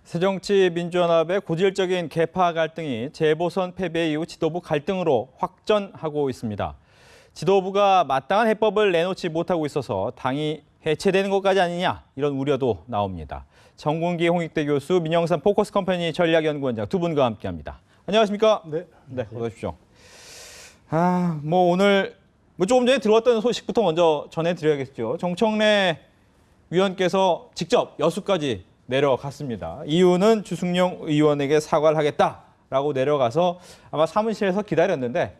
새정치민주연합의 고질적인 계파 갈등이 재보선 패배 이후 지도부 갈등으로 확전하고 있습니다. 지도부가 마땅한 해법을 내놓지 못하고 있어서 당이 해체되는 것까지 아니냐 이런 우려도 나옵니다. 정군기 홍익대 교수, 민영삼 포커스 컴퍼니 전략연구원장 두 분과 함께합니다. 안녕하십니까? 네. 어서 오십시오. 오늘 조금 전에 들어왔던 소식부터 먼저 전해드려야겠죠. 정청래 위원께서 직접 여수까지 내려갔습니다. 이유는 주승용 의원에게 사과를 하겠다라고 내려가서 아마 사무실에서 기다렸는데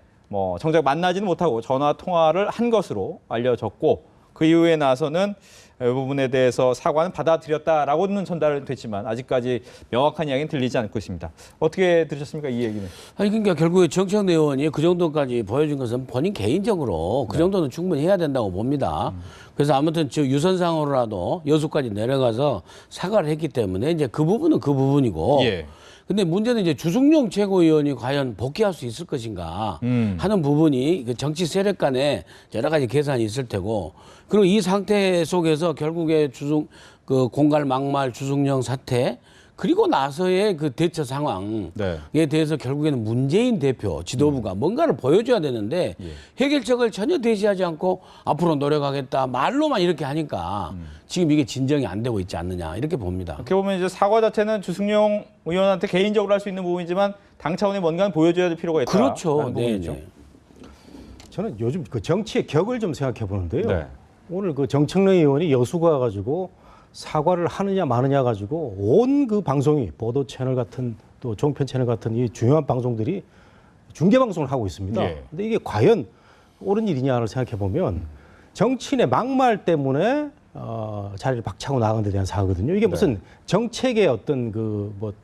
정작 만나지는 못하고 전화 통화를 한 것으로 알려졌고, 그 이후에 나서는 이 부분에 대해서 사과는 받아들였다라고는 전달은 됐지만 아직까지 명확한 이야기는 들리지 않고 있습니다. 어떻게 들으셨습니까, 이 얘기는? 그러니까 결국에 정청래 의원이 그 정도까지 보여준 것은 본인 개인적으로 그 정도는 충분히 해야 된다고 봅니다. 그래서 아무튼 저 유선상으로라도 여수까지 내려가서 사과를 했기 때문에 이제 그 부분은 그 부분이고. 예. 근데 문제는 이제 주승용 최고위원이 과연 복귀할 수 있을 것인가 하는 부분이 그 정치 세력 간에 여러 가지 계산이 있을 테고, 그리고 이 상태 속에서 결국에 그 공갈 막말 주승용 사태, 그리고 나서의 그 대처 상황에 대해서 결국에는 문재인 대표 지도부가 뭔가를 보여줘야 되는데 해결책을 전혀 제시하지 않고 앞으로 노력하겠다 말로만 이렇게 하니까 지금 이게 진정이 안 되고 있지 않느냐 이렇게 봅니다. 이렇게 보면 이제 사과 자체는 주승용 의원한테 개인적으로 할 수 있는 부분이지만 당 차원의 뭔가는 보여줘야 될 필요가 있다. 그렇죠. 네. 저는 요즘 그 정치의 격을 좀 생각해 보는데요. 네. 오늘 그 정청래 의원이 여수 가가지고 사과를 하느냐 마느냐 가지고 온 그 방송이 보도 채널 같은 또 종편 채널 같은 이 중요한 방송들이 중계 방송을 하고 있습니다. 예. 근데 이게 과연 옳은 일이냐를 생각해 보면 정치인의 막말 때문에 자리를 박차고 나간 데 대한 사과거든요. 이게 무슨 정책의 어떤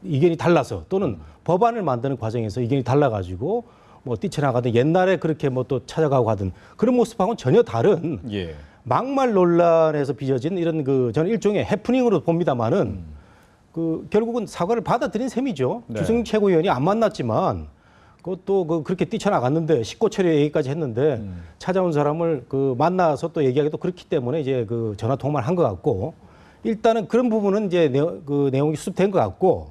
이견이 달라서 또는 법안을 만드는 과정에서 이견이 달라가지고 뛰쳐나가든 옛날에 그렇게 또 찾아가고 하든 그런 모습하고는 전혀 다른 막말 논란에서 빚어진 이런 저는 일종의 해프닝으로 봅니다만은 결국은 사과를 받아들인 셈이죠. 주승용 최고위원이 안 만났지만 그것도 그렇게 뛰쳐나갔는데 식고처리 얘기까지 했는데 찾아온 사람을 만나서 또 얘기하기도 그렇기 때문에 이제 전화 통화를 한 것 같고, 일단은 그런 부분은 이제 내용이 수습된 것 같고,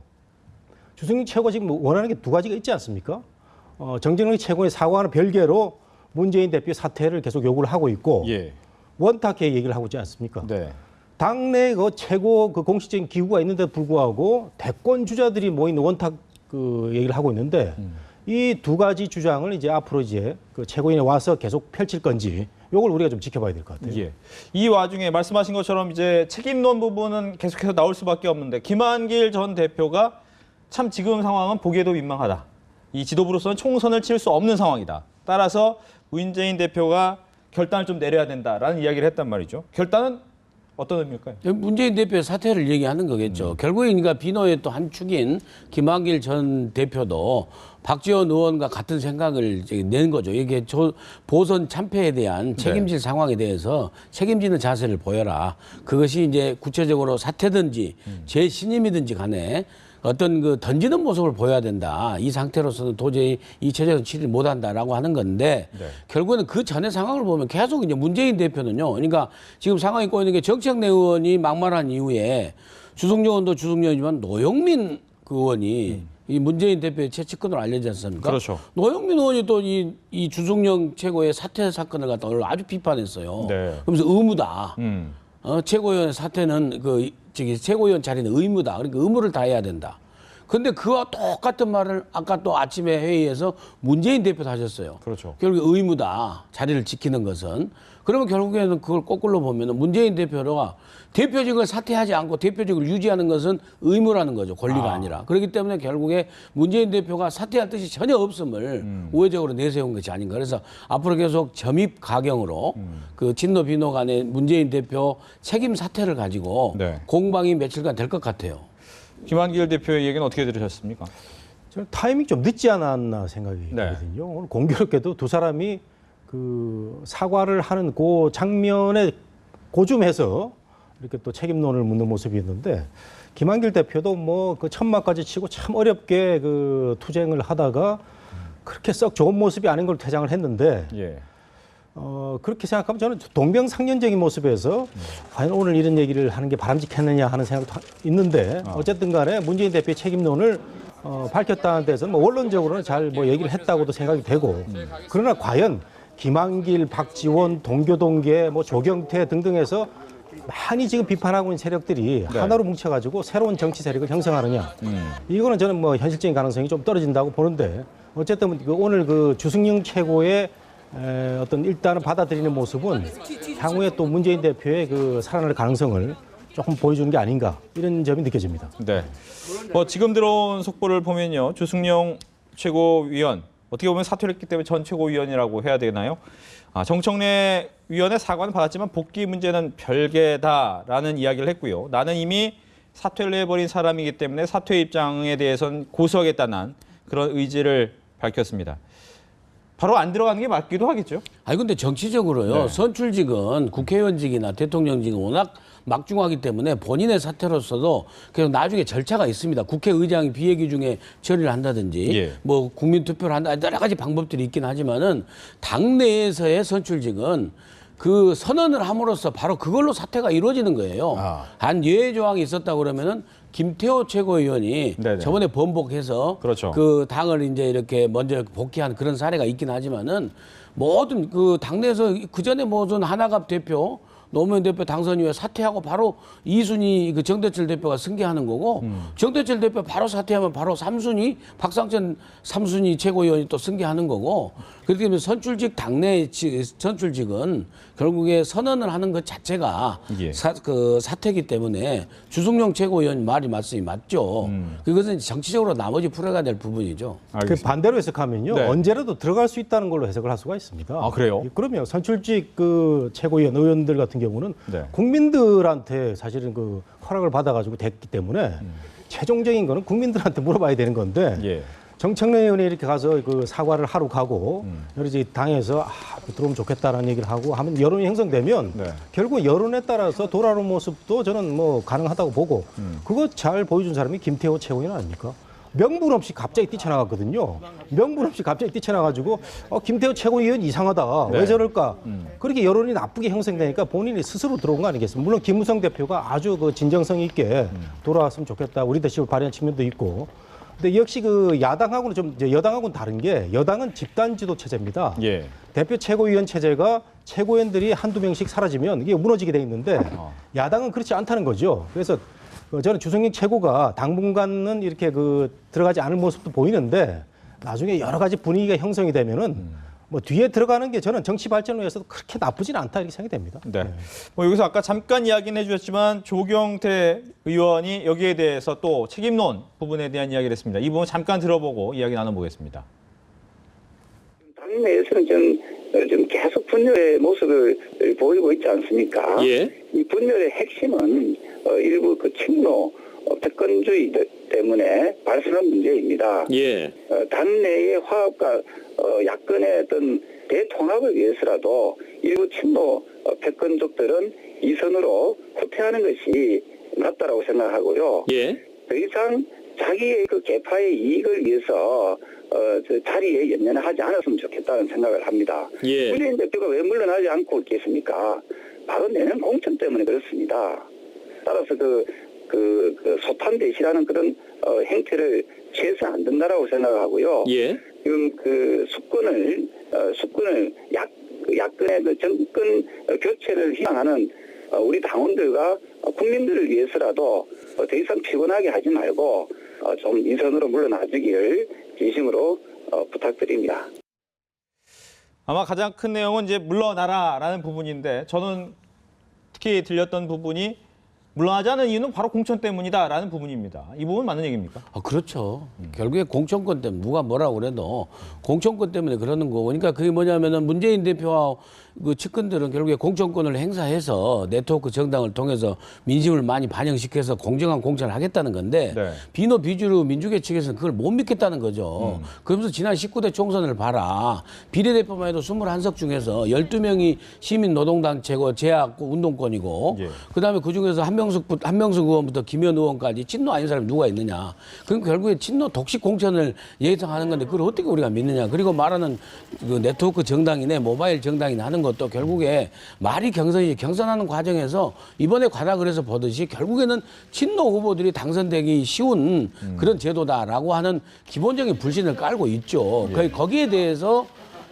주승용 최고가 지금 원하는 게 두 가지가 있지 않습니까? 정청래 최고의 사과는 별개로 문재인 대표 사퇴를 계속 요구를 하고 있고 원탁회 얘기를 하고 있지 않습니까? 당내 최고 공식적인 기구가 있는데도 불구하고 대권 주자들이 모인 원탁 얘기를 하고 있는데 이 두 가지 주장을 이제 앞으로 이제 최고인에 와서 계속 펼칠 건지 이걸 우리가 좀 지켜봐야 될 것 같아요. 이 와중에 말씀하신 것처럼 이제 책임론 부분은 계속해서 나올 수밖에 없는데, 김한길 전 대표가 참 지금 상황은 보기에도 민망하다. 이 지도부로서는 총선을 치를 수 없는 상황이다. 따라서 문재인 대표가 결단을 좀 내려야 된다라는 이야기를 했단 말이죠. 결단은 어떤 의미일까요? 문재인 대표의 사퇴를 얘기하는 거겠죠. 결국에 그러니까 비노의 또 한 축인 김한길 전 대표도 박지원 의원과 같은 생각을 낸 거죠. 이게 보선 참패에 대한 책임질 상황에 대해서 책임지는 자세를 보여라. 그것이 이제 구체적으로 사퇴든지 재신임이든지 간에 어떤 던지는 모습을 보여야 된다. 이 상태로서는 도저히 이 체제에서 치를 못한다라고 하는 건데, 결국에는 그 전의 상황을 보면 계속 이제 문재인 대표는요. 그러니까 지금 상황이 꼬이는 게 정청래 의원이 막말한 이후에 주승용 의원도 주승용이지만 노영민 의원이 이 문재인 대표의 최측근으로 알려지지 않습니까? 그렇죠. 노영민 의원이 또 이 주승용 최고의 사퇴 사건을 갖다 오늘 아주 비판했어요. 그러면서 의무다. 최고위원의 사퇴는 최고위원 자리는 의무다. 그러니까 의무를 다해야 된다. 근데 그와 똑같은 말을 아까 또 아침에 회의에서 문재인 대표도 하셨어요. 그렇죠. 결국 의무다. 자리를 지키는 것은. 그러면 결국에는 그걸 거꾸로 보면 문재인 대표가 대표직을 사퇴하지 않고 대표직을 유지하는 것은 의무라는 거죠. 권리가 아니라. 그렇기 때문에 결국에 문재인 대표가 사퇴할 뜻이 전혀 없음을 우회적으로 내세운 것이 아닌가. 그래서 앞으로 계속 점입 가경으로 친노 비노 간의 문재인 대표 책임 사퇴를 가지고 공방이 며칠간 될 것 같아요. 김한길 대표의 얘기는 어떻게 들으셨습니까? 저는 타이밍이 좀 늦지 않았나 생각이 들거든요. 오늘 공교롭게도 두 사람이 사과를 하는 장면에 고줌해서 이렇게 또 책임론을 묻는 모습이었는데, 김한길 대표도 천막까지 치고 참 어렵게 투쟁을 하다가 그렇게 썩 좋은 모습이 아닌 걸 퇴장을 했는데 그렇게 생각하면 저는 동병상련적인 모습에서 과연 오늘 이런 얘기를 하는 게 바람직했느냐 하는 생각도 있는데 어쨌든 간에 문재인 대표의 책임론을 밝혔다는 데서는 뭐 원론적으로는 잘 뭐 얘기를 했다고도 생각이 되고 그러나 과연 김한길, 박지원, 동교동계, 뭐 조경태 등등해서 많이 지금 비판하고 있는 세력들이 하나로 뭉쳐가지고 새로운 정치 세력을 형성하느냐. 이거는 저는 뭐 현실적인 가능성이 좀 떨어진다고 보는데 어쨌든 오늘 그 주승용 최고의 어떤 일단은 받아들이는 모습은 향후에 또 문재인 대표의 그 살아날 가능성을 조금 보여주는 게 아닌가 이런 점이 느껴집니다. 네. 뭐 지금 들어온 속보를 보면요. 주승용 최고위원 어떻게 보면 사퇴를 했기 때문에 전 최고위원이라고 해야 되나요? 정청래 위원의 사과는 받았지만 복귀 문제는 별개다라는 이야기를 했고요. 나는 이미 사퇴를 해버린 사람이기 때문에 사퇴 입장에 대해서는 고수하겠다는 그런 의지를 밝혔습니다. 바로 안 들어가는 게 맞기도 하겠죠. 아니 근데 정치적으로요. 네. 선출직은 국회의원직이나 대통령직은 워낙 막중하기 때문에 본인의 사퇴로서도 그냥 나중에 절차가 있습니다. 국회의장이 비회기 중에 처리를 한다든지 예. 뭐 국민투표를 한다 여러 가지 방법들이 있긴 하지만은 당내에서의 선출직은 그 선언을 함으로써 바로 그걸로 사퇴가 이루어지는 거예요. 단 예외 조항이 있었다 그러면은 김태호 최고위원이 네네. 저번에 번복해서 그렇죠. 그 당을 이제 이렇게 먼저 복귀한 그런 사례가 있긴 하지만은 모든 그 당내에서 그 전에 무슨 하나갑 대표 노무현 대표 당선 이후에 사퇴하고 바로 2순위 그 정대철 대표가 승계하는 거고 정대철 대표 바로 사퇴하면 바로 3순위 박상천 3순위 최고위원이 또 승계하는 거고 그렇기 때문에 선출직 당내 선출직은 결국에 선언을 하는 것 자체가 예. 사퇴이기 때문에 주승용 최고위원 말이 맞죠. 그것은 정치적으로 나머지 풀어가야 될 부분이죠. 그 반대로 해석하면요. 네. 언제라도 들어갈 수 있다는 걸로 해석을 할 수가 있습니다. 아, 그래요? 그러면 선출직 그 최고위원 의원들 같은 경우는 네. 국민들한테 사실은 그 허락을 받아가지고 됐기 때문에 최종적인 거는 국민들한테 물어봐야 되는 건데 예. 정청래 의원이 이렇게 가서 그 사과를 하러 가고 여러 이제 당에서 들어오면 좋겠다라는 얘기를 하고 하면 여론이 형성되면 네. 결국 여론에 따라서 돌아오는 모습도 저는 뭐 가능하다고 보고 그거 잘 보여준 사람이 김태호 최고위원 아닙니까? 명분 없이 갑자기 뛰쳐나갔거든요. 명분 없이 갑자기 뛰쳐나가지고 김태호 최고위원 이상하다. 네. 왜 저럴까? 그렇게 여론이 나쁘게 형성되니까 본인이 스스로 들어온 거 아니겠습니까? 물론 김무성 대표가 아주 그 진정성 있게 돌아왔으면 좋겠다. 우리 대식을 발휘한 측면도 있고. 근데 역시 그 야당하고는 좀 이제 여당하고는 다른 게 여당은 집단 지도 체제입니다. 예. 대표 최고위원 체제가 최고위원들이 한두 명씩 사라지면 이게 무너지게 돼 있는데 야당은 그렇지 않다는 거죠. 그래서 저는 주승용 최고가 당분간은 이렇게 그 들어가지 않을 모습도 보이는데 나중에 여러 가지 분위기가 형성이 되면은 뭐 뒤에 들어가는 게 저는 정치 발전을 위해서도 그렇게 나쁘진 않다 이렇게 생각이 됩니다. 네. 뭐 여기서 아까 잠깐 이야기는 해주셨지만 조경태 의원이 여기에 대해서 또 책임론 부분에 대한 이야기를 했습니다. 이 부분 잠깐 들어보고 이야기 나눠보겠습니다. 당내에서는 좀 계속 분열의 모습을 보이고 있지 않습니까? 예. 이 분열의 핵심은 일부 그 친노 패권주의 때문에 발생한 문제입니다. 예. 당내의 화합과 야권의 어떤 대통합을 위해서라도 일부 친노 패권족들은 이선으로 후퇴하는 것이 맞다라고 생각하고요. 예. 더 이상 자기의 그 계파의 이익을 위해서 저 자리에 연연하지 않았으면 좋겠다는 생각을 합니다. 예. 문재인 대표가 왜 물러나지 않고 있겠습니까? 바로 내년 공천 때문에 그렇습니다. 따라서 그 소탄대시라는 그런 행태를 취해서 안 된다라고 생각하고요. 예. 지금 그 수권을 야권의 그 정권 교체를 희망하는 우리 당원들과 국민들을 위해서라도 더 이상 피곤하게 하지 말고 좀 이선으로 물러나주기를 진심으로 부탁드립니다. 아마 가장 큰 내용은 이제 물러나라라는 부분인데 저는 특히 들렸던 부분이 물러나지 않은 이유는 바로 공천 때문이다라는 부분입니다. 이 부분 맞는 얘기입니까? 그렇죠. 결국에 공천권 때문에 누가 뭐라고 그래도 공천권 때문에 그러는 거고. 그러니까 그게 뭐냐면은 문재인 대표와 그 측근들은 결국에 공천권을 행사해서 네트워크 정당을 통해서 민심을 많이 반영시켜서 공정한 공천을 하겠다는 건데 네. 비노 비주류 민주계 측에서는 그걸 못 믿겠다는 거죠. 그러면서 지난 19대 총선을 봐라. 비례대표만 해도 21석 중에서 12명이 시민노동단체고 제약 운동권이고 예. 그다음에 그중에서 한명숙 의원부터 김현 의원까지 친노 아닌 사람이 누가 있느냐. 그럼 결국에 친노 독식 공천을 예상하는 건데 그걸 어떻게 우리가 믿느냐. 그리고 말하는 그 네트워크 정당이네 모바일 정당이네 하는 하는 것도 결국에 말이 경선하는 과정에서 이번에 과락을 해서 보듯이 결국에는 친노 후보들이 당선되기 쉬운 그런 제도다라고 하는 기본적인 불신을 깔고 있죠. 거기에 대해서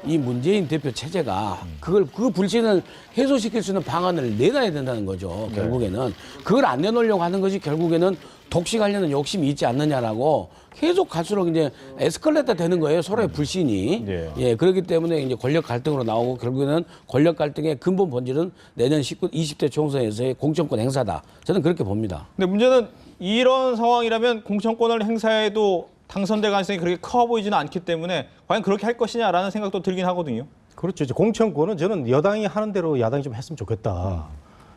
이 문재인 대표 체제가 그 불신을 해소시킬 수 있는 방안을 내놔야 된다는 거죠. 결국에는 그걸 안 내놓으려고 하는 것이 결국에는 독식하려는 욕심이 있지 않느냐라고 계속 갈수록 이제 에스컬레이터 되는 거예요. 서로의 불신이. 예, 그렇기 때문에 이제 권력 갈등으로 나오고 결국에는 권력 갈등의 근본 본질은 내년 20대 총선에서의 공천권 행사다. 저는 그렇게 봅니다. 근데 문제는 이런 상황이라면 공천권을 행사해도 당선될 가능성이 그렇게 커 보이지는 않기 때문에 과연 그렇게 할 것이냐라는 생각도 들긴 하거든요. 그렇죠. 이제 공천권은 저는 여당이 하는 대로 야당이 좀 했으면 좋겠다.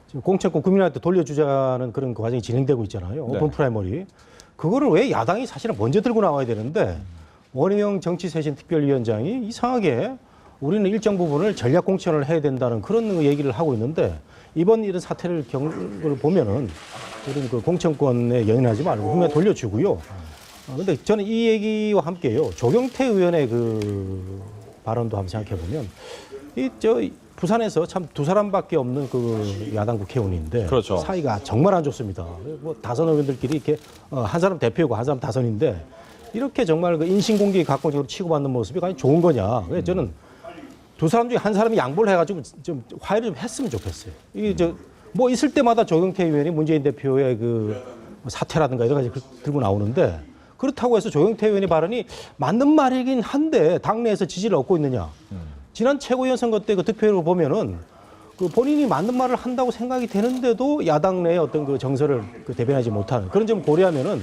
지금 공천권 국민한테 돌려주자는 그런 과정이 진행되고 있잖아요. 오픈 프라이머리. 그거를 왜 야당이 사실은 먼저 들고 나와야 되는데 원희영 정치쇄신특별위원장이 이상하게 우리는 일정 부분을 전략 공천을 해야 된다는 그런 얘기를 하고 있는데 이번 이런 사태를 보면은 그런 그 공천권에 연연하지 말고 국민에 돌려주고요. 근데 저는 이 얘기와 함께요. 조경태 의원의 그 발언도 한번 생각해 보면 부산에서 참 두 사람밖에 없는 그 야당 국회의원인데 그렇죠. 사이가 정말 안 좋습니다. 뭐 다선 의원들끼리 이렇게 한 사람 대표고 한 사람 다선인데 이렇게 정말 그 인신공격이 각본적으로 치고받는 모습이 과연 좋은 거냐. 그래서 저는 두 사람 중에 한 사람이 양보를 해가지고 좀 화해를 좀 했으면 좋겠어요. 이게 뭐 있을 때마다 조경태 의원이 문재인 대표의 그 사퇴라든가 여러 가지 들고 나오는데 그렇다고 해서 조경태 의원의 발언이 맞는 말이긴 한데 당내에서 지지를 얻고 있느냐. 지난 최고위원 선거 때 그 득표율을 보면은 그 본인이 맞는 말을 한다고 생각이 되는데도 야당 내의 어떤 그 정서를 대변하지 못하는 그런 점을 고려하면은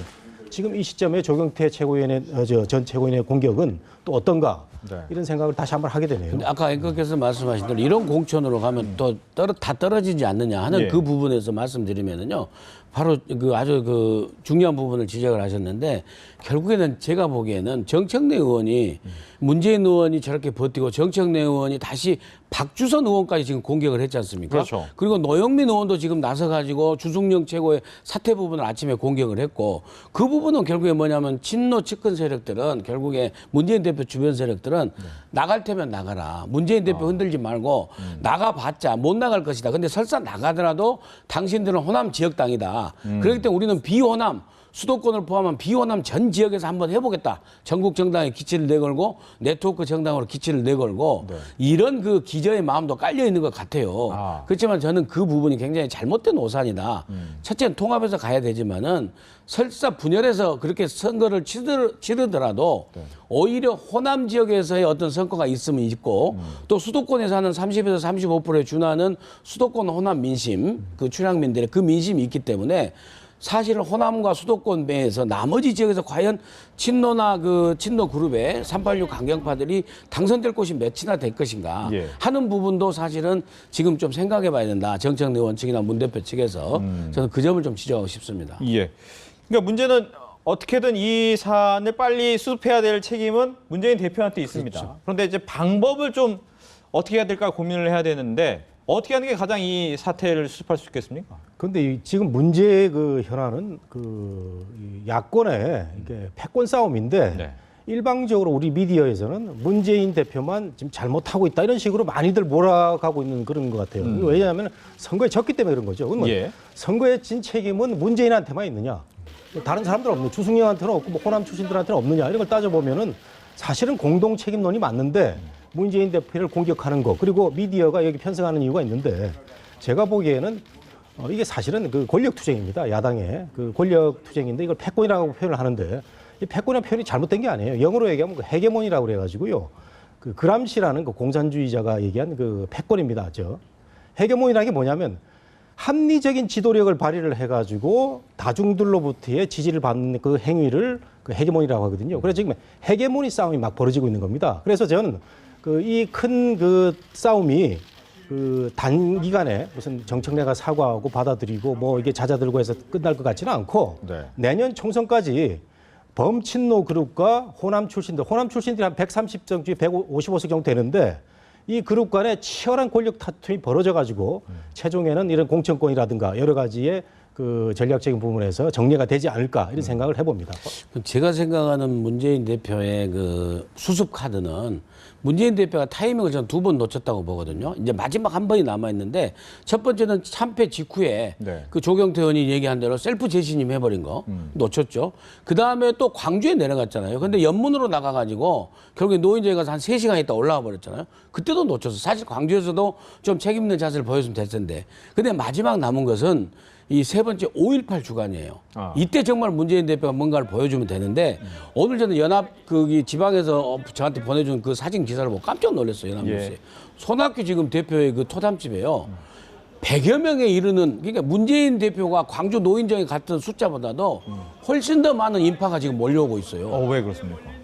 지금 이 시점에 조경태 최고위원의 전 최고위원의 공격은 또 어떤가 이런 생각을 다시 한번 하게 되네요. 근데 아까 앵커께서 말씀하신 대로 이런 공천으로 가면 또 다 떨어지지 않느냐 하는 그 부분에서 말씀드리면은요. 바로 그 아주 그 중요한 부분을 지적을 하셨는데 결국에는 제가 보기에는 정청래 의원이 문재인 의원이 저렇게 버티고 정청래 의원이 다시 박주선 의원까지 지금 공격을 했지 않습니까? 그렇죠. 그리고 노영민 의원도 지금 나서가지고 주승용 최고의 사퇴 부분을 아침에 공격을 했고 그 부분은 결국에 뭐냐면 친노 측근 세력들은 결국에 문재인 대표 주변 세력들은 나갈 테면 나가라. 문재인 대표 흔들지 말고 나가봤자 못 나갈 것이다. 근데 설사 나가더라도 당신들은 호남 지역당이다. 그렇기 때문에 우리는 비호남 수도권을 포함한 비호남 전 지역에서 한번 해보겠다. 전국 정당에 기치를 내걸고 네트워크 정당으로 기치를 내걸고 이런 그 기저의 마음도 깔려 있는 것 같아요. 그렇지만 저는 그 부분이 굉장히 잘못된 오산이다. 첫째는 통합해서 가야 되지만은 설사 분열해서 그렇게 선거를 치르더라도 오히려 호남 지역에서의 어떤 성과가 있으면 있고 또 수도권에서 하는 30에서 35%에 준하는 수도권 호남 민심 그 출향민들의 그 민심이 있기 때문에 사실은 호남과 수도권 내에서 나머지 지역에서 과연 친노나 그 친노 그룹의 386 강경파들이 당선될 곳이 몇이나 될 것인가 하는 부분도 사실은 지금 좀 생각해 봐야 된다. 정청래 의원 측이나 문 대표 측에서 저는 그 점을 좀 지적하고 싶습니다. 예. 그러니까 문제는 어떻게든 이 사안을 빨리 수습해야 될 책임은 문재인 대표한테 있습니다. 그렇죠. 그런데 이제 방법을 좀 어떻게 해야 될까 고민을 해야 되는데 어떻게 하는 게 가장 이 사태를 수습할 수 있겠습니까? 그런데 지금 문제의 그 현안은 그 야권의 이게 패권 싸움인데 일방적으로 우리 미디어에서는 문재인 대표만 지금 잘못하고 있다 이런 식으로 많이들 몰아가고 있는 그런 것 같아요. 왜냐하면 선거에 졌기 때문에 그런 거죠. 그러면 선거에 진 책임은 문재인한테만 있느냐? 다른 사람들 없느냐? 주승영한테는 없고 뭐 호남 출신들한테는 없느냐? 이런 걸 따져보면은 사실은 공동 책임론이 맞는데 문재인 대표를 공격하는 거 그리고 미디어가 여기 편성하는 이유가 있는데 제가 보기에는 이게 사실은 그 권력 투쟁입니다. 야당의 그 권력 투쟁인데 이걸 패권이라고 표현을 하는데 이 패권이라는 표현이 잘못된 게 아니에요. 영어로 얘기하면 그 헤게몬이라고 그래가지고요. 그 그람시라는 그 공산주의자가 얘기한 그 패권입니다. 헤게몬이라는 게 뭐냐면 합리적인 지도력을 발휘를 해가지고 다중들로부터의 지지를 받는 그 행위를 그 헤게몬이라고 하거든요. 그래서 지금 헤게몬이 싸움이 막 벌어지고 있는 겁니다. 그래서 저는 그 이 큰 그 싸움이 그 단기간에 무슨 정청래가 사과하고 받아들이고 뭐 이게 잦아들고 해서 끝날 것 같지는 않고 내년 총선까지 범친노 그룹과 호남 출신들이 한 130석 중에 155석 정도 되는데 이 그룹 간에 치열한 권력 다툼이 벌어져 가지고 최종에는 이런 공천권이라든가 여러 가지의 그 전략적인 부분에서 정리가 되지 않을까 이런 생각을 해봅니다. 제가 생각하는 문재인 대표의 그 수습 카드는 문재인 대표가 타이밍을 저는 2번 놓쳤다고 보거든요. 이제 마지막 한 번이 남아 있는데 첫 번째는 참패 직후에 네. 그 조경태 의원이 얘기한 대로 셀프 재신임 해버린 거 놓쳤죠. 그 다음에 또 광주에 내려갔잖아요. 근데 연문으로 나가가지고 결국에 노인정에 가서 한 3시간 있다 올라와 버렸잖아요. 그때도 놓쳤어. 사실 광주에서도 좀 책임 있는 자세를 보여주면 됐을 텐데. 근데 마지막 남은 것은 이 세 번째 5.18 주간이에요. 이때 정말 문재인 대표가 뭔가를 보여주면 되는데 오늘 저는 연합 그 지방에서 저한테 보내준 그 사진 기사를 보고 깜짝 놀랐어요. 연합뉴스에. 손학규 지금 대표의 그 토담집에요. 100여 명에 이르는 그러니까 문재인 대표가 광주 노인정에 갔던 숫자보다도 훨씬 더 많은 인파가 지금 몰려오고 있어요. 왜 그렇습니까?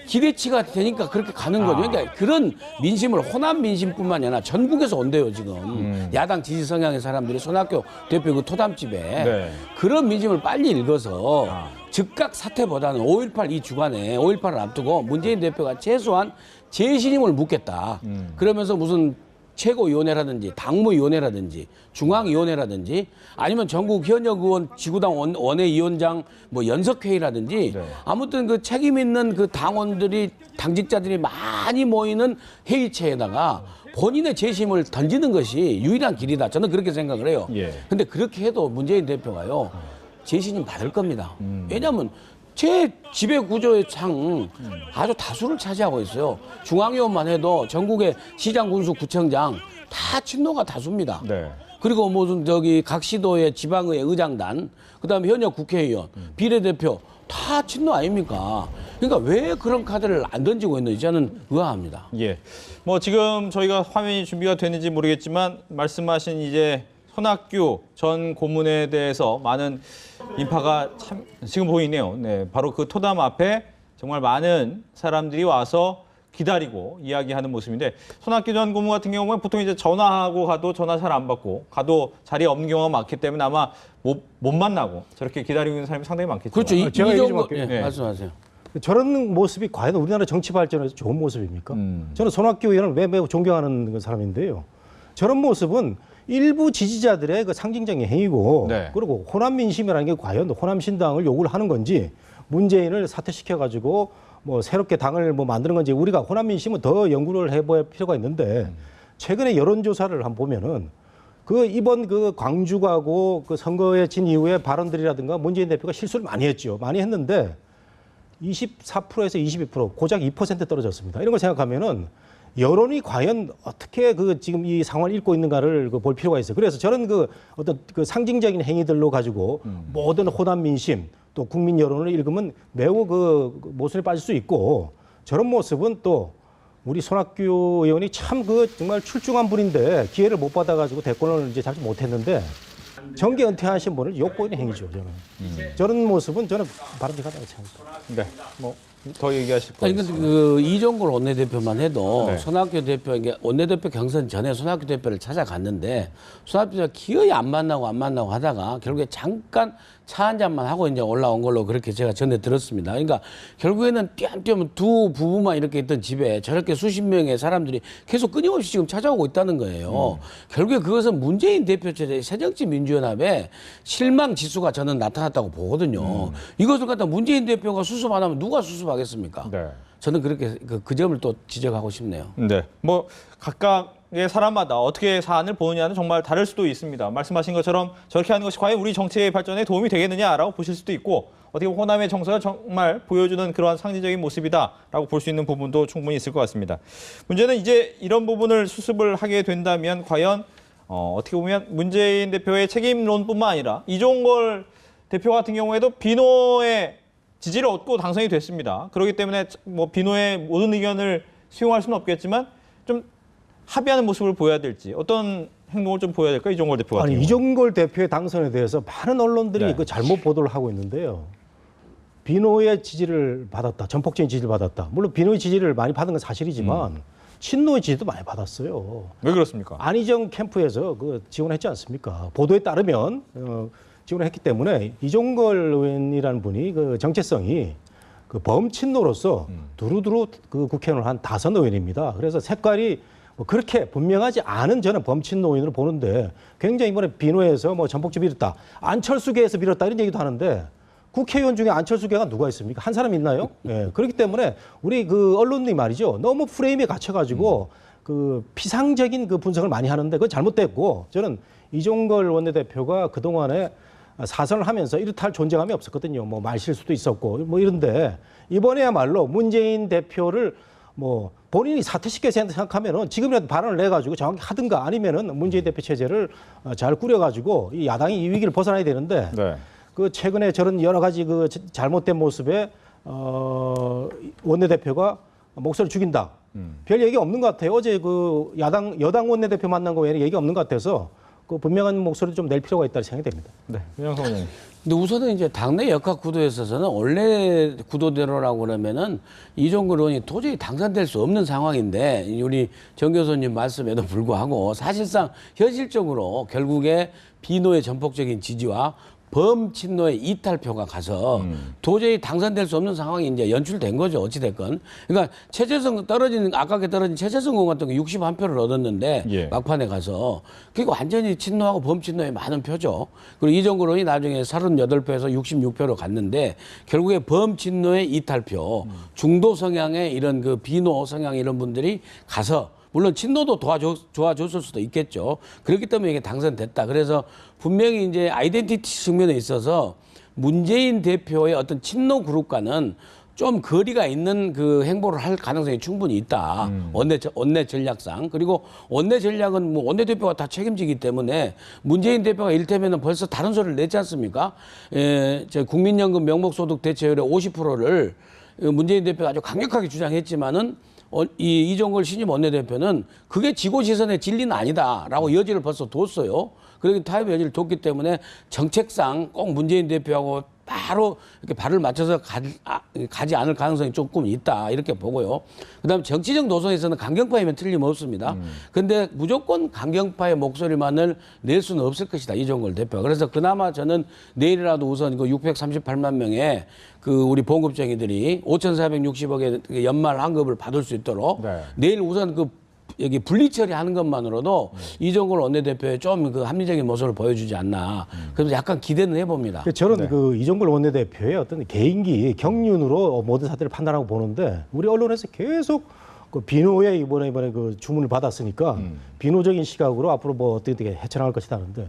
기대치가 되니까 그렇게 가는 거죠. 그러니까 그런 민심을 호남 민심뿐만이 아니라 전국에서 온대요 지금. 야당 지지 성향의 사람들이 손학규 대표 그 토담집에 네. 그런 민심을 빨리 읽어서 즉각 사퇴보다는 5.18 이 주간에 5.18을 앞두고 문재인 대표가 최소한 재신임을 묻겠다. 그러면서 무슨 최고위원회라든지 당무위원회라든지 중앙위원회라든지 아니면 전국 현역 의원 지구당 원외위원장 뭐 연석회의라든지 네. 아무튼 그 책임 있는 그 당원들이 당직자들이 많이 모이는 회의체에다가 본인의 재심을 던지는 것이 유일한 길이다. 저는 그렇게 생각을 해요. 예. 근데 그렇게 해도 문재인 대표가요 재신임 받을 겁니다. 왜냐하면 제 지배 구조의 상 아주 다수를 차지하고 있어요. 중앙위원만 해도 전국의 시장, 군수, 구청장 다 친노가 다수입니다. 네. 그리고 무슨 저기 각 시도의 지방의 의장단, 그다음에 현역 국회의원, 비례대표 다 친노 아닙니까? 그러니까 왜 그런 카드를 안 던지고 있는지 저는 의아합니다. 예. 뭐 지금 저희가 화면이 준비가 되는지 모르겠지만 말씀하신 이제 손학규 전 고문에 대해서 많은 인파가 참 지금 보이네요. 네, 바로 그 토담 앞에 정말 많은 사람들이 와서 기다리고 이야기하는 모습인데 손학규 전 고문 같은 경우는 보통 이제 전화하고 가도 전화 잘 안 받고 가도 자리에 없는 경우가 많기 때문에 아마 못 만나고 저렇게 기다리고 있는 사람이 상당히 많겠죠. 그렇죠. 이 제가 얘기 좀 정도 할게요. 네. 말씀하세요. 저런 모습이 과연 우리나라 정치 발전에서 좋은 모습입니까? 저는 손학규 의원을 매우 존경하는 사람인데요. 저런 모습은 일부 지지자들의 그 상징적인 행위고 네. 그리고 호남 민심이라는 게 과연 호남 신당을 요구를 하는 건지 문재인을 사퇴시켜 가지고 뭐 새롭게 당을 뭐 만드는 건지 우리가 호남 민심은 더 연구를 해볼 필요가 있는데 최근에 여론조사를 한번 보면은 그 이번 그 광주 가고 그 선거에 진 이후에 발언들이라든가 문재인 대표가 실수를 많이 했죠. 많이 했는데 24%에서 22% 고작 2% 떨어졌습니다. 이런 걸 생각하면은 여론이 과연 어떻게 그 지금 이 상황을 읽고 있는가를 볼 필요가 있어요. 그래서 저는 그 어떤 그 상징적인 행위들로 가지고 모든 호남 민심 또 국민 여론을 읽으면 매우 그 모순에 빠질 수 있고 저런 모습은 또 우리 손학규 의원이 참 그 정말 출중한 분인데 기회를 못 받아가지고 대권을 이제 잡지 못했는데 정계 은퇴하신 분을 욕보이는 행위죠. 저는 저런 모습은 저는 바람직하다고 생각합니다. 네. 뭐 더 얘기하실 아니 거예요. 근데 그 이종걸 원내대표만 해도 네. 손학규 대표 이게 원내대표 경선 전에 손학규 대표를 찾아갔는데 손학규 대표가 기어이 안 만나고 하다가 결국에 잠깐 차 한 잔만 하고 이제 올라온 걸로 그렇게 제가 전에 들었습니다. 그러니까 결국에는 띄엄띄엄 두 부부만 이렇게 있던 집에 저렇게 수십 명의 사람들이 계속 끊임없이 지금 찾아오고 있다는 거예요. 결국에 그것은 문재인 대표 체제 새정치민주연합의 실망 지수가 저는 나타났다고 보거든요. 이것을 갖다 문재인 대표가 수습 안 하면 누가 수습하겠습니까? 네. 저는 그렇게 그 점을 또 지적하고 싶네요. 네. 뭐 각각의 사람마다 어떻게 사안을 보느냐는 정말 다를 수도 있습니다. 말씀하신 것처럼 저렇게 하는 것이 과연 우리 정치의 발전에 도움이 되겠느냐라고 보실 수도 있고 어떻게 보면 호남의 정서가 정말 보여주는 그러한 상징적인 모습이다라고 볼 수 있는 부분도 충분히 있을 것 같습니다. 문제는 이제 이런 부분을 수습을 하게 된다면 과연 어떻게 보면 문재인 대표의 책임론뿐만 아니라 이종걸 대표 같은 경우에도 비노의 지지를 얻고 당선이 됐습니다. 그렇기 때문에 뭐 비노의 모든 의견을 수용할 수는 없겠지만 좀 합의하는 모습을 보여야 될지 어떤 행동을 좀 보여야 될까 이종걸 대표 같은 아니 경우. 이종걸 대표의 당선에 대해서 많은 언론들이 네. 그 잘못 보도를 하고 있는데요. 비노의 지지를 받았다, 전폭적인 지지를 받았다. 물론 비노의 지지를 많이 받은 건 사실이지만 친노의 지지도 많이 받았어요. 왜 그렇습니까? 안희정 캠프에서 그 지원했지 않습니까? 보도에 따르면 지원했기 때문에 이종걸 의원이라는 분이 그 정체성이 그 범친노로서 두루두루 그 국회의원을 한 5 의원입니다. 그래서 색깔이 뭐 그렇게 분명하지 않은 저는 범친 노인으로 보는데 굉장히 이번에 비노에서 뭐 전폭주 밀었다, 안철수계에서 밀었다 이런 얘기도 하는데 국회의원 중에 안철수계가 누가 있습니까? 한 사람 있나요? 예. 그렇기 때문에 우리 그 언론이 말이죠. 너무 프레임에 갇혀가지고 그 피상적인 그 분석을 많이 하는데 그건 잘못됐고 저는 이종걸 원내대표가 그동안에 사선을 하면서 이렇다 할 존재감이 없었거든요. 뭐 말실수도 있었고 뭐 이런데 이번에야말로 문재인 대표를 뭐 본인이 사퇴시켜 생각하면은 지금이라도 발언을 내가지고 정확히 하든가 아니면은 문재인 대표 체제를 잘 꾸려가지고 이 야당이 이 위기를 벗어나야 되는데 네. 그 최근에 저런 여러 가지 그 잘못된 모습에 원내대표가 목소리를 죽인다. 별 얘기 없는 것 같아요. 어제 그 여당 원내대표 만난 거 외에는 얘기 없는 것 같아서 그 분명한 목소리를 좀 낼 필요가 있다고 생각이 됩니다. 네. 윤영석 의원님. 근데 우선은 이제 당내 역학 구도에 있어서는 원래 구도대로라고 그러면은 이종걸 의원이 도저히 당선될 수 없는 상황인데 우리 정 교수님 말씀에도 불구하고 사실상 현실적으로 결국에 비노의 전폭적인 지지와 범친노의 이탈표가 가서 도저히 당선될 수 없는 상황이 이제 연출된 거죠. 어찌됐건. 그러니까 아깝게 떨어진 최재성 의원 같은 경우 61표를 얻었는데 예. 막판에 가서 그게 완전히 친노하고 범친노의 많은 표죠. 그리고 이종걸 의원이 나중에 38표에서 66표로 갔는데 결국에 범친노의 이탈표, 중도 성향의 이런 그 비노 성향 이런 분들이 가서 물론 친노도 도와줬을 수도 있겠죠. 그렇기 때문에 이게 당선됐다. 그래서 분명히 이제 아이덴티티 측면에 있어서 문재인 대표의 어떤 친노 그룹과는 좀 거리가 있는 그 행보를 할 가능성이 충분히 있다. 원내 전략상. 그리고 원내 전략은 뭐 원내대표가 다 책임지기 때문에 문재인 대표가 이를테면 벌써 다른 소리를 냈지 않습니까? 저 국민연금 명목소득 대체율의 50%를 문재인 대표가 아주 강력하게 주장했지만은 이종걸 신임 원내대표는 그게 지고지선의 진리는 아니다라고 여지를 벌써 뒀어요. 그렇게 타협 여지를 뒀기 때문에 정책상 꼭 문재인 대표하고 바로 이렇게 발을 맞춰서 가지 않을 가능성이 조금 있다 이렇게 보고요. 그다음에 정치적 노선에서는 강경파이면 틀림없습니다. 그런데 무조건 강경파의 목소리만을 낼 수는 없을 것이다 이종걸 대표가. 그래서 그나마 저는 내일이라도 우선 그 638만 명의 그 우리 보험급쟁이들이 5,460억의 연말 환급을 받을 수 있도록 네. 내일 우선 그 여기 분리 처리하는 것만으로도 이종걸 원내대표의 좀 그 합리적인 모습을 보여주지 않나. 그래서 약간 기대는 해봅니다. 저는 그 이종걸 원내대표의 어떤 개인기 경륜으로 모든 사태를 판단하고 보는데 우리 언론에서 계속 그 비노에 이번에 그 주문을 받았으니까 비노적인 시각으로 앞으로 뭐 어떻게 헤쳐나갈 것이다 하는데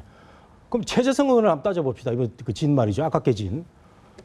그럼 최재성 의원을 한번 따져봅시다. 이거 그 진 말이죠. 아깝게 진.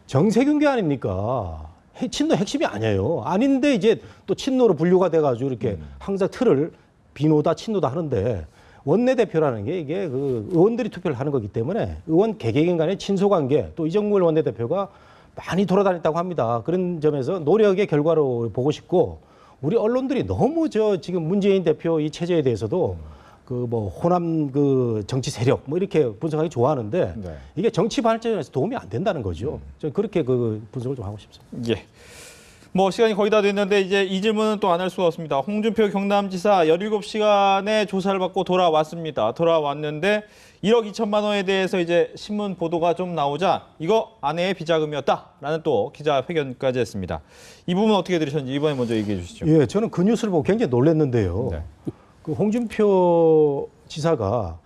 정세균계 아닙니까? 친노 핵심이 아니에요. 아닌데 이제 또 친노로 분류가 돼가지고 이렇게 항상 틀을 비노다 친노다 하는데 원내대표라는 게 이게 그 의원들이 투표를 하는 거기 때문에 의원 개개인 간의 친소관계 또 이종걸 원내대표가 많이 돌아다녔다고 합니다. 그런 점에서 노력의 결과로 보고 싶고 우리 언론들이 너무 지금 문재인 대표 이 체제에 대해서도 그 뭐 호남 그 정치 세력 뭐 이렇게 분석하기 좋아하는데 네. 이게 정치 발전에서 도움이 안 된다는 거죠. 저는 그렇게 그 분석을 좀 하고 싶습니다. 예. 뭐 시간이 거의 다 됐는데 이제 이 질문은 또 안 할 수가 없습니다. 홍준표 경남지사 17시간의 조사를 받고 돌아왔습니다. 돌아왔는데 1억 2천만 원에 대해서 이제 신문 보도가 좀 나오자 이거 아내의 비자금이었다라는 또 기자회견까지 했습니다. 이 부분 어떻게 들으셨는지 이번에 먼저 얘기해 주시죠. 예, 저는 그 뉴스를 보고 굉장히 놀랐는데요. 네. 그 홍준표 지사가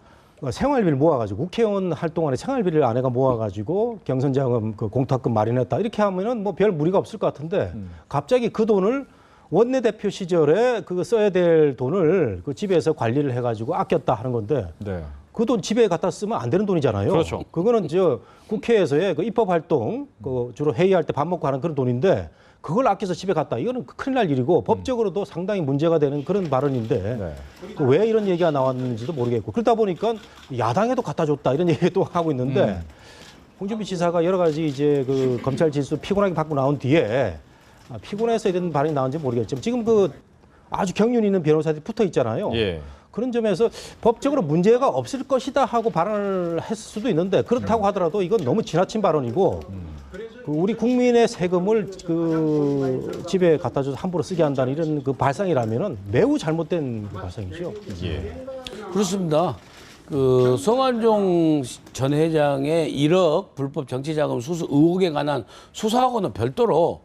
생활비를 모아가지고 국회의원 활동안에 생활비를 아내가 모아가지고 경선자금 그 공탁금 마련했다 이렇게 하면은 뭐 별 무리가 없을 것 같은데 갑자기 그 돈을 원내대표 시절에 그 써야 될 돈을 그 집에서 관리를 해가지고 아꼈다 하는 건데 네. 그 돈 집에 갖다 쓰면 안 되는 돈이잖아요. 그렇죠. 그거는 국회에서의 그 입법 활동 그 주로 회의할 때 밥 먹고 하는 그런 돈인데 그걸 아껴서 집에 갔다. 이거는 큰일 날 일이고 법적으로도 상당히 문제가 되는 그런 발언인데 네. 왜 이런 얘기가 나왔는지도 모르겠고 그러다 보니까 야당에도 갖다 줬다 이런 얘기도 하고 있는데 홍준표 지사가 여러 가지 이제 그 검찰 질수 피곤하게 받고 나온 뒤에 피곤해서 이런 발언이 나온지 모르겠지만 지금 그 아주 경륜 있는 변호사들이 붙어 있잖아요. 예. 그런 점에서 법적으로 문제가 없을 것이다 하고 발언을 했을 수도 있는데 그렇다고 하더라도 이건 너무 지나친 발언이고 그 우리 국민의 세금을 그 집에 갖다 줘서 함부로 쓰게 한다는 이런 그 발상이라면은 매우 잘못된 그 발상이죠. 예. 그렇습니다. 그 성완종 전 회장의 1억 불법 정치자금 수수 의혹에 관한 수사하고는 별도로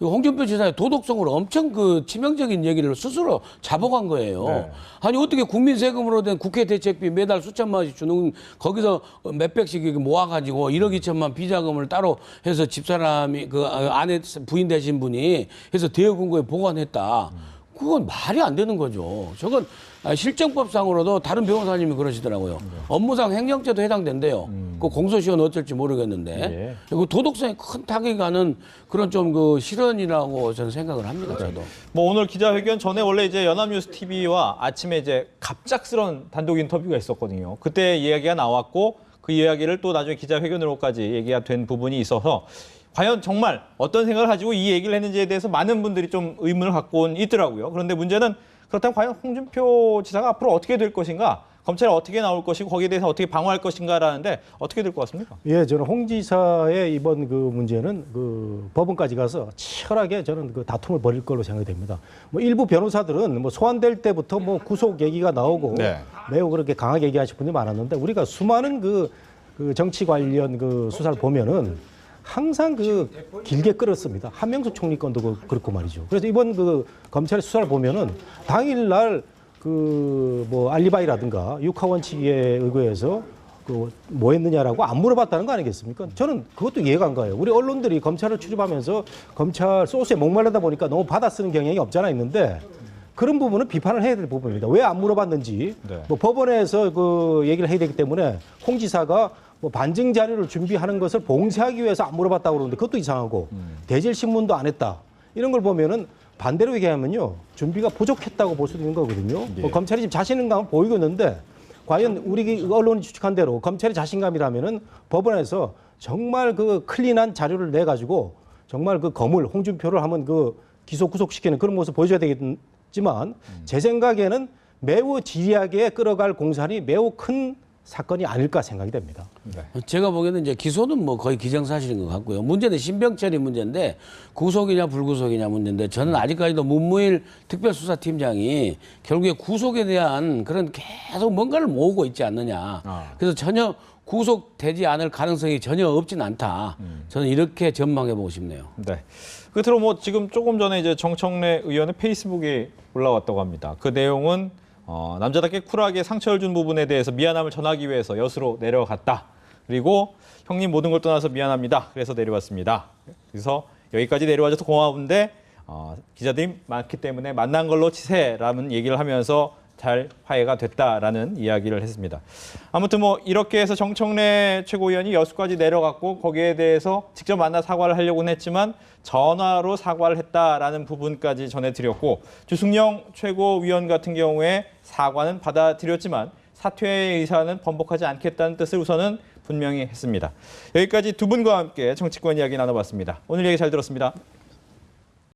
홍준표 지사의 도덕성으로 엄청 그 치명적인 얘기를 스스로 자복한 거예요. 네. 아니 어떻게 국민 세금으로 된 국회 대책비 매달 수천만 원씩 주는 거기서 몇백씩 이렇게 모아가지고 1억 2천만 비자금을 따로 해서 집사람이 그 아내 부인 되신 분이 해서 대여금고에 보관했다. 그건 말이 안 되는 거죠. 저건 실정법상으로도 다른 변호사님이 그러시더라고요. 업무상 행정죄도 해당된대요. 그 공소시효는 어쩔지 모르겠는데 그 도덕성에 큰 타격이 가는 그런 좀 그 실언이라고 저는 생각을 합니다. 저도. 뭐 오늘 기자회견 전에 원래 이제 연합뉴스 TV와 아침에 이제 갑작스런 단독 인터뷰가 있었거든요. 그때 이야기가 나왔고 그 이야기를 또 나중에 기자회견으로까지 얘기가 된 부분이 있어서 과연 정말 어떤 생각을 가지고 이 얘기를 했는지에 대해서 많은 분들이 좀 의문을 갖고 있더라고요. 그런데 문제는 그렇다면 과연 홍준표 지사가 앞으로 어떻게 될 것인가, 검찰이 어떻게 나올 것이고 거기에 대해서 어떻게 방어할 것인가라는데 어떻게 될 것 같습니까? 예, 저는 홍 지사의 이번 그 문제는 그 법원까지 가서 치열하게 저는 그 다툼을 벌일 걸로 생각이 됩니다. 뭐 일부 변호사들은 뭐 소환될 때부터 뭐 구속 얘기가 나오고 네. 매우 그렇게 강하게 얘기하신 분이 많았는데 우리가 수많은 그 정치 관련 그 수사를 보면은 항상 그 길게 끌었습니다. 한명숙 총리 건도 그렇고 말이죠. 그래서 이번 그 검찰의 수사를 보면은 당일날 그 뭐 알리바이라든가 육하원칙에 의거해서 그 뭐 했느냐라고 안 물어봤다는 거 아니겠습니까? 저는 그것도 이해가 안 가요. 우리 언론들이 검찰을 출입하면서 검찰 소스에 목마르다 보니까 너무 받아 쓰는 경향이 없잖아 있는데 그런 부분은 비판을 해야 될 부분입니다. 왜 안 물어봤는지 네. 뭐 법원에서 그 얘기를 해야 되기 때문에 홍 지사가 뭐 반증 자료를 준비하는 것을 봉쇄하기 위해서 안 물어봤다고 그러는데 그것도 이상하고 대질 신문도 안 했다. 이런 걸 보면은 반대로 얘기하면요. 준비가 부족했다고 볼 수도 있는 거거든요. 예. 뭐 검찰이 지금 자신감을 보이고 있는데 과연 우리 언론이 추측한 대로 검찰의 자신감이라면은 법원에서 정말 그 클린한 자료를 내 가지고 정말 그 거물 홍준표를 한번 그 기소 구속시키는 그런 모습 보여줘야 되겠지만 제 생각에는 매우 지리하게 끌어갈 공산이 매우 큰 사건이 아닐까 생각이 됩니다. 제가 보기에는 이제 기소는 뭐 거의 기정사실인 것 같고요. 문제는 신병철이 문제인데 구속이냐 불구속이냐 문제인데 저는 아직까지도 문무일 특별수사팀장이 결국에 구속에 대한 그런 계속 뭔가를 모으고 있지 않느냐. 그래서 전혀 구속되지 않을 가능성이 전혀 없진 않다. 저는 이렇게 전망해 보고 싶네요. 네. 끝으로 뭐 지금 조금 전에 이제 정청래 의원의 페이스북에 올라왔다고 합니다. 그 내용은 남자답게 쿨하게 상처를 준 부분에 대해서 미안함을 전하기 위해서 여수로 내려갔다. 그리고 형님 모든 걸 떠나서 미안합니다. 그래서 내려왔습니다. 그래서 여기까지 내려와줘서 고마운데 기자들이 많기 때문에 만난 걸로 치세라는 얘기를 하면서 잘 화해가 됐다라는 이야기를 했습니다. 아무튼 뭐 이렇게 해서 정청래 최고위원이 여수까지 내려갔고 거기에 대해서 직접 만나 사과를 하려고는 했지만 전화로 사과를 했다라는 부분까지 전해드렸고 주승용 최고위원 같은 경우에 사과는 받아들였지만 사퇴의 의사는 번복하지 않겠다는 뜻을 우선은 분명히 했습니다. 여기까지 두 분과 함께 정치권 이야기 나눠봤습니다. 오늘 얘기 잘 들었습니다.